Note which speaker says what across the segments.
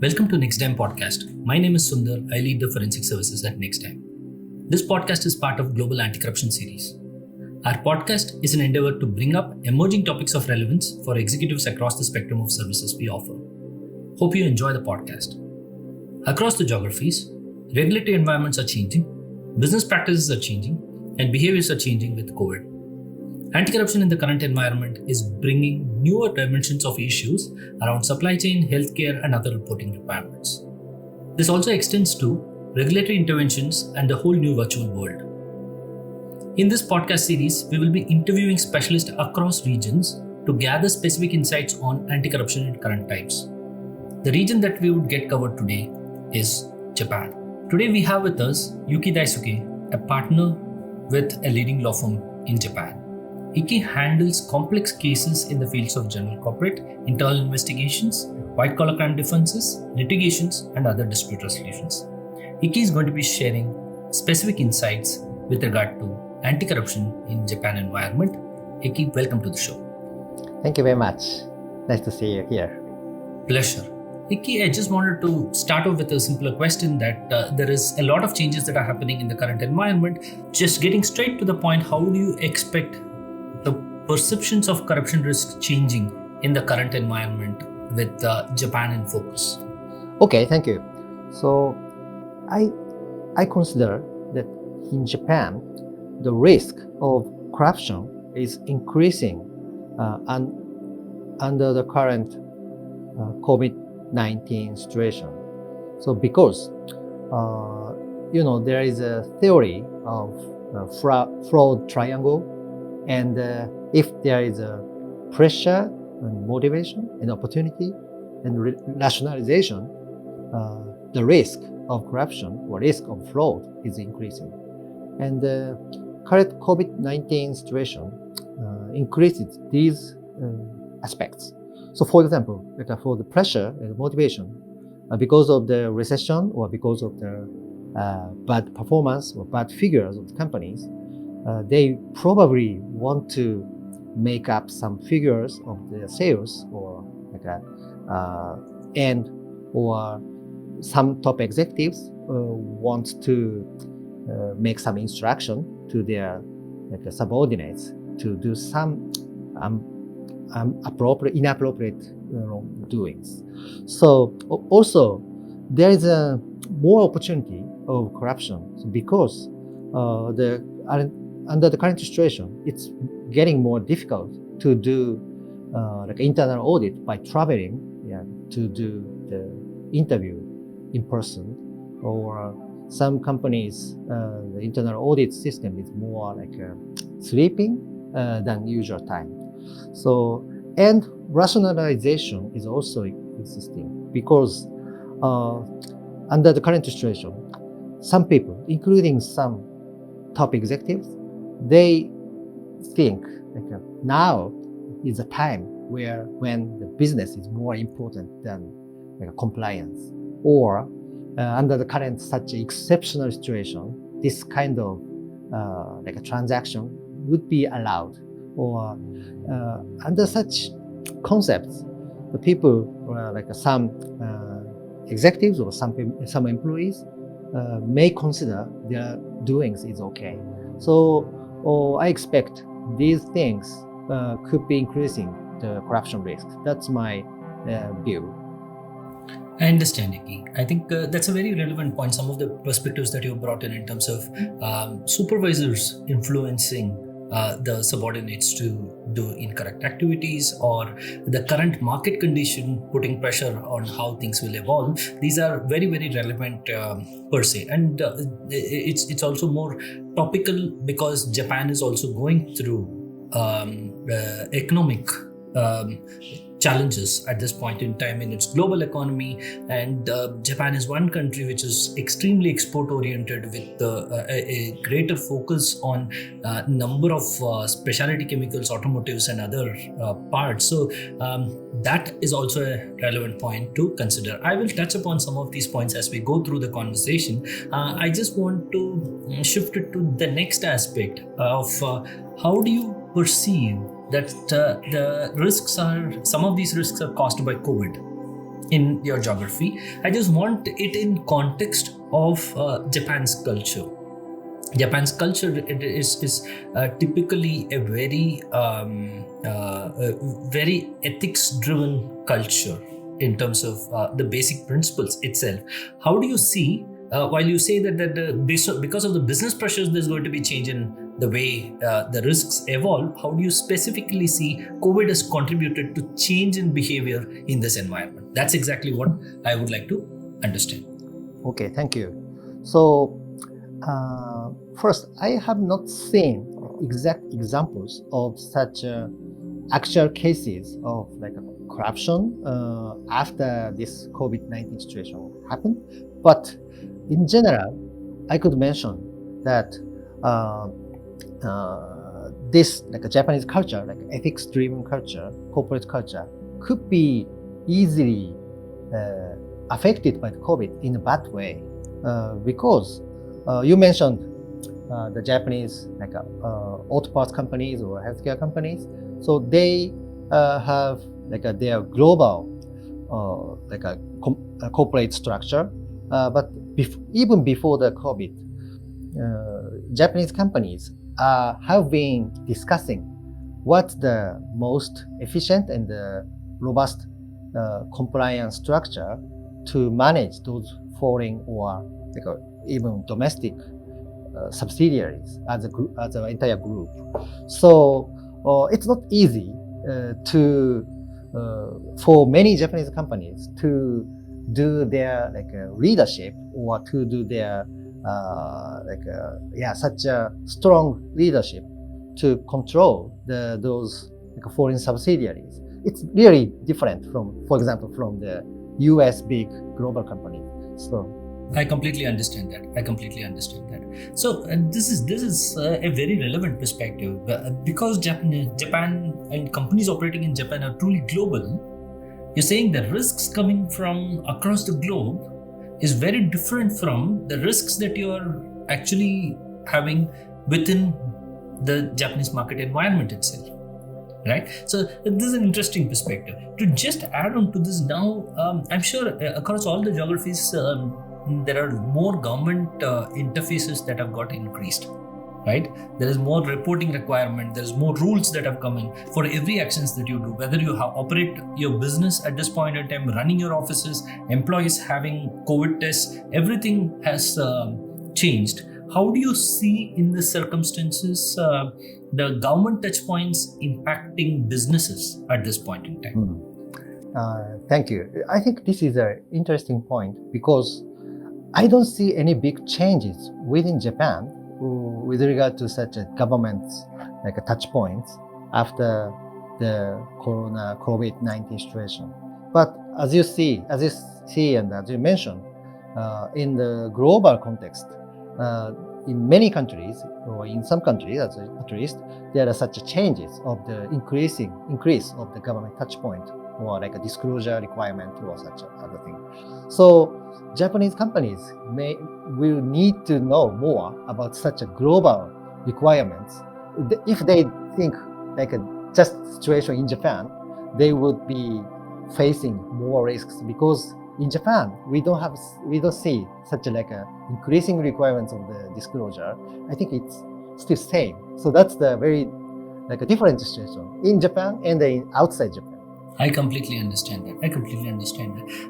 Speaker 1: Welcome to Next Time podcast. My name is Sundar. I lead the forensic services at Next Time. This podcast is part of Global Anti-Corruption series. Our podcast is an endeavor to bring up emerging topics of relevance for executives across the spectrum of services we offer. Hope you enjoy the podcast. Across the geographies, regulatory environments are changing, business practices are changing, and behaviors are changing with COVID. Anti-corruption in the current environment is bringing newer dimensions of issues around supply chain, healthcare, and other reporting requirements. This also extends to regulatory interventions and the whole new virtual world. In this podcast series, we will be interviewing specialists across regions to gather specific insights on anti-corruption in current times. The region that we would get covered today is Japan. Today we have with us Yuki Daisuke, a partner with a leading law firm in Japan. Yuki handles complex cases in the fields of general corporate, internal investigations, white-collar crime defenses, litigations, and other dispute resolutions. Yuki is going to be sharing specific insights with regard to anti-corruption in Japan environment. Yuki, welcome to the show.
Speaker 2: Thank you very much. Nice to see you here.
Speaker 1: Pleasure. Yuki, I just wanted to start off with a simpler question that there is a lot of changes that are happening in the current environment. Just getting straight to the point, how do you expect the perceptions of corruption risk changing in the current environment with Japan in focus?
Speaker 2: Okay, thank you. So I consider that in Japan, the risk of corruption is increasing under the current COVID-19 situation. So because there is a theory of fraud triangle. And if there is a pressure and motivation and opportunity and rationalization, the risk of corruption or risk of fraud is increasing. And the current COVID-19 situation increases these aspects. So for example, for the pressure and motivation, because of the recession or because of the bad performance or bad figures of the companies, they probably want to make up some figures of their sales or or some top executives want to make some instruction to their subordinates to do some inappropriate doings. So also there is a more opportunity of corruption because under the current situation, it's getting more difficult to do internal audit by traveling to do the interview in person, or some companies, the internal audit system is more like sleeping than usual time. So, and rationalization is also existing because under the current situation, some people, including some top executives, they think now is a time when the business is more important than compliance, or under the current such exceptional situation, this kind of a transaction would be allowed, or under such concepts, the people some executives or some employees may consider their doings is okay. So I expect these things could be increasing the corruption risk. That's my view.
Speaker 1: I understand, Yuki. I think that's a very relevant point. Some of the perspectives that you brought in terms of supervisors influencing the subordinates to do incorrect activities, or the current market condition putting pressure on how things will evolve. These are very, very relevant per se. And it's also more topical because Japan is also going through economic challenges at this point in time in its global economy, and Japan is one country which is extremely export oriented with a greater focus on number of specialty chemicals, automotives, and other parts. So that is also a relevant point to consider. I will touch upon some of these points as we go through the conversation. I just want to shift it to the next aspect of how do you perceive that some of these risks are caused by COVID. in your geography. I just want it in context of Japan's culture. Japan's culture is typically a very ethics-driven culture in terms of the basic principles itself. How do you see, while you say that because of the business pressures, there's going to be change in the way the risks evolve, how do you specifically see COVID has contributed to change in behavior in this environment? That's exactly what I would like to understand.
Speaker 2: Okay, thank you. So, first, I have not seen exact examples of such actual cases of like corruption after this COVID-19 situation happened. But in general, I could mention that this like a Japanese culture, like ethics-driven culture, corporate culture, could be easily affected by the COVID in a bad way because you mentioned the Japanese like auto parts companies or healthcare companies, so they have like their global corporate structure, but even before the COVID, Japanese companies have been discussing what's the most efficient and robust compliance structure to manage those foreign or like even domestic subsidiaries as an entire group. So it's not easy for many Japanese companies to do their leadership or to do their such a strong leadership to control those foreign subsidiaries. It's really different from, for example, from the US big global companies. So
Speaker 1: I completely understand that. So this is a very relevant perspective because Japan and companies operating in Japan are truly global. You're saying the risks coming from across the globe is very different from the risks that you're actually having within the Japanese market environment itself. Right? So this is an interesting perspective. To just add on to this now, I'm sure across all the geographies, there are more government interfaces that have got increased. Right? There is more reporting requirement. There's more rules that have come in for every actions that you do. Whether you operate your business at this point in time, running your offices, employees having COVID tests, everything has changed. How do you see in the circumstances the government touch points impacting businesses at this point in time?
Speaker 2: Thank you. I think this is an interesting point because I don't see any big changes within Japan with regard to such a government's touch points after the COVID-19 situation. But as you see and as you mentioned, in the global context, in many countries, or in some countries at least, there are such changes of the increase of the government touch point or like a disclosure requirement or such other thing. So Japanese companies will need to know more about such a global requirements. If they think like a just situation in Japan, they would be facing more risks because in Japan we don't see such a increasing requirements of the disclosure. I think it's still same. So that's the very a different situation in Japan and outside Japan.
Speaker 1: I completely understand that.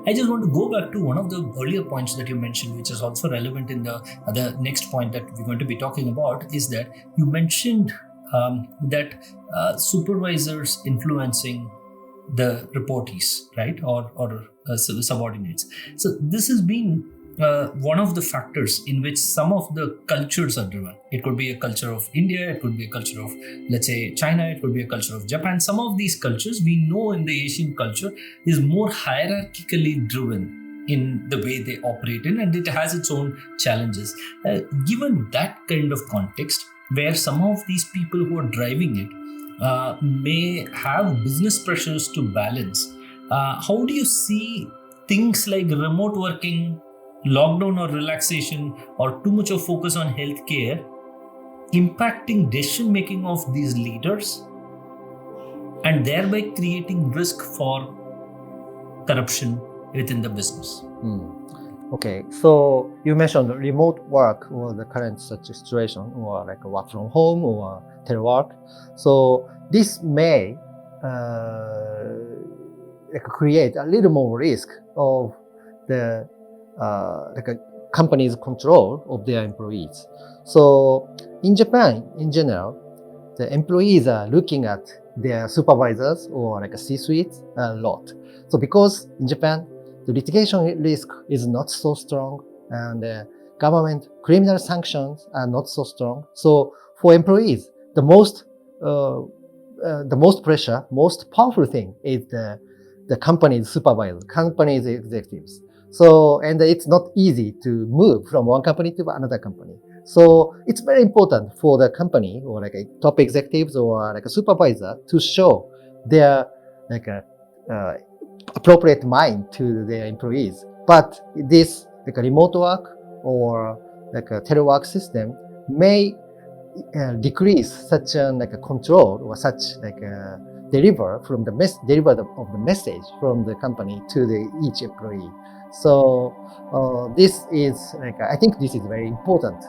Speaker 1: I just want to go back to one of the earlier points that you mentioned, which is also relevant in the next point that we're going to be talking about, is that you mentioned that supervisors influencing the reportees, right, or subordinates. So this has been one of the factors in which some of the cultures are driven. It could be a culture of India, it could be a culture of, let's say, China, it could be a culture of Japan. Some of these cultures we know in the Asian culture is more hierarchically driven in the way they operate in, and it has its own challenges. Given that kind of context, where some of these people who are driving it may have business pressures to balance, how do you see things like remote working, lockdown or relaxation, or too much of focus on healthcare impacting decision making of these leaders and thereby creating risk for corruption within the business.
Speaker 2: Okay, so you mentioned remote work or the current such situation, or like work from home or telework. So this may like create a little more risk of the like a company's control of their employees. So in Japan, in general, the employees are looking at their supervisors or like a C-suite a lot. So because in Japan, the litigation risk is not so strong, and government criminal sanctions are not so strong. So for employees, the most pressure, most powerful thing is the company's supervisor, company's executives. So, and it's not easy to move from one company to another company. So it's very important for the company or like a top executives or like a supervisor to show their like a appropriate mind to their employees. But this like a remote work or like a telework system may decrease such a like a control or such like a deliver of the message from the company to each employee. So this is like I think this is very important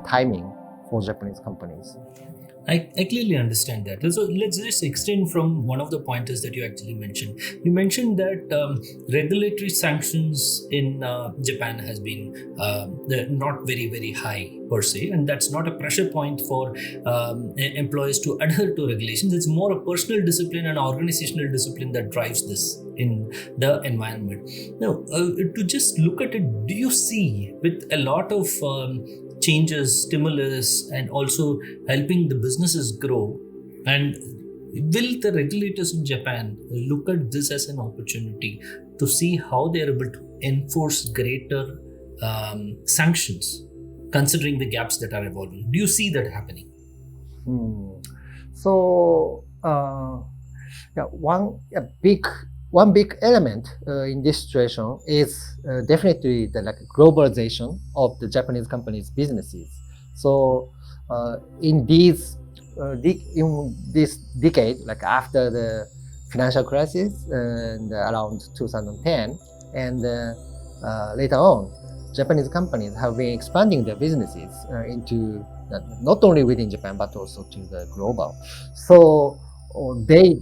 Speaker 2: timing for Japanese companies.
Speaker 1: I clearly understand that. So let's just extend from one of the pointers that you actually mentioned. You mentioned that regulatory sanctions in Japan has been not very high per se, and that's not a pressure point for employees to adhere to regulations. It's more a personal discipline and organizational discipline that drives this in the environment. Now, to just look at it, do you see with a lot of changes, stimulus, and also helping the businesses grow, and will the regulators in Japan look at this as an opportunity to see how they are able to enforce greater sanctions, considering the gaps that are evolving? Do you see that happening?
Speaker 2: So yeah, one big element in this situation is definitely the like globalization of the Japanese companies' businesses. So in this decade, like after the financial crisis and around 2010, and later on, Japanese companies have been expanding their businesses into not only within Japan but also to the global. So they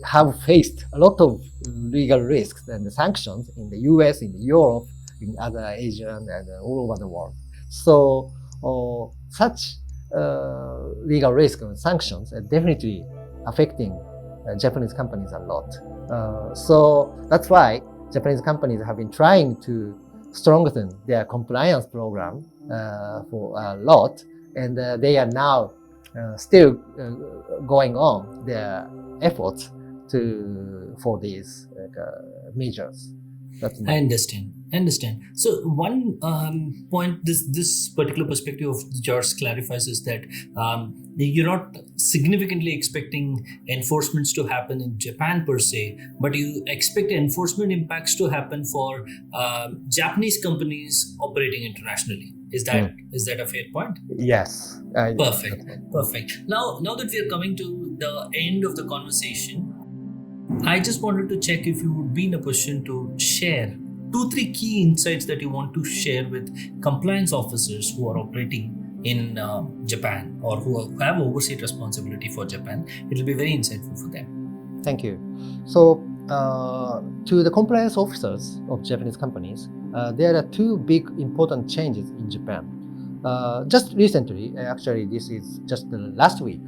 Speaker 2: have faced a lot of legal risks and sanctions in the US, in Europe, in other Asian and all over the world. So such legal risk and sanctions are definitely affecting Japanese companies a lot. So that's why Japanese companies have been trying to strengthen their compliance program for a lot, and they are now still going on their efforts for these measures. That's
Speaker 1: I understand. So one point this particular perspective of yours clarifies is that you're not significantly expecting enforcements to happen in Japan per se, but you expect enforcement impacts to happen for Japanese companies operating internationally. Is that a fair point?
Speaker 2: Yes.
Speaker 1: Perfect. Now that we are coming to the end of the conversation, I just wanted to check if you would be in a position to share 2-3 key insights that you want to share with compliance officers who are operating in Japan or who have oversight responsibility for Japan. It will be very insightful for them.
Speaker 2: Thank you. So, to the compliance officers of Japanese companies, there are two big important changes in Japan. Just recently, actually, this is just the last week,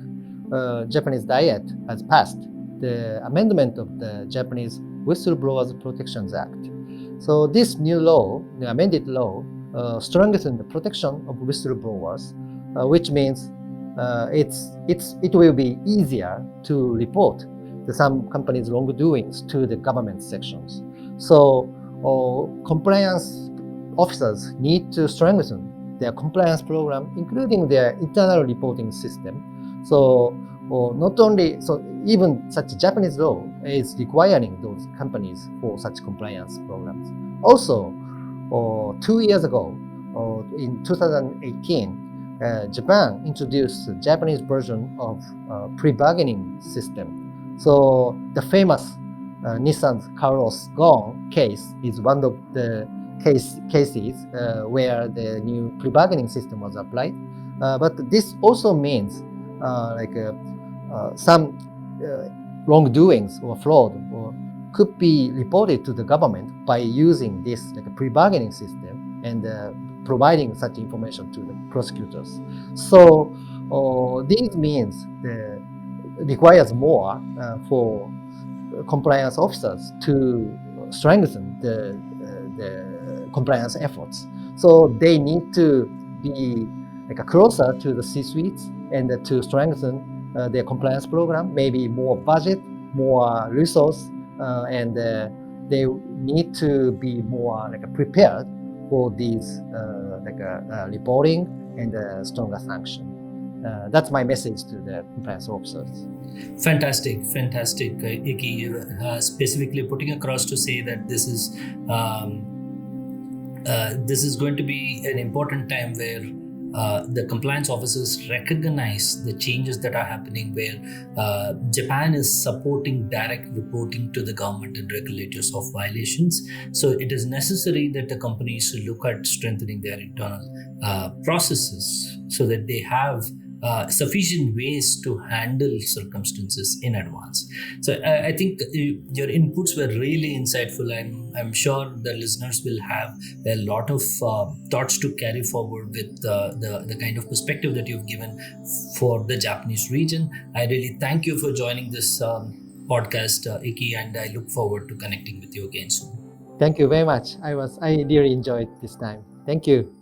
Speaker 2: Japanese Diet has passed the amendment of the Japanese Whistleblowers Protections Act. So this new law, the amended law, strengthens the protection of whistleblowers, which means it will be easier to report some companies' wrongdoings to the government sections. So compliance officers need to strengthen their compliance program, including their internal reporting system. So not only even such Japanese law is requiring those companies for such compliance programs. Also, 2 years ago, in 2018, Japan introduced a Japanese version of pre-bargaining system. So the famous Nissan's Carlos Ghosn case is one of the cases where the new pre-bargaining system was applied. But this also means some wrongdoings or fraud could be reported to the government by using this pre-bargaining system and providing such information to the prosecutors. So this means requires more for compliance officers to strengthen the compliance efforts. So they need to be closer to the C-suites and to strengthen their compliance program, maybe more budget, more resource, and they need to be more prepared for these reporting and stronger sanction. That's my message to the compliance officers.
Speaker 1: Fantastic, Yuki. Specifically putting across to say that this is going to be an important time where the compliance officers recognize the changes that are happening, where Japan is supporting direct reporting to the government and regulators of violations. So it is necessary that the companies look at strengthening their internal processes so that they have sufficient ways to handle circumstances in advance. So I think your inputs were really insightful. I'm sure the listeners will have a lot of thoughts to carry forward with the kind of perspective that you've given for the Japanese region. I really thank you for joining this podcast, Iki, and I look forward to connecting with you again soon.
Speaker 2: Thank you very much. I really enjoyed this time. Thank you.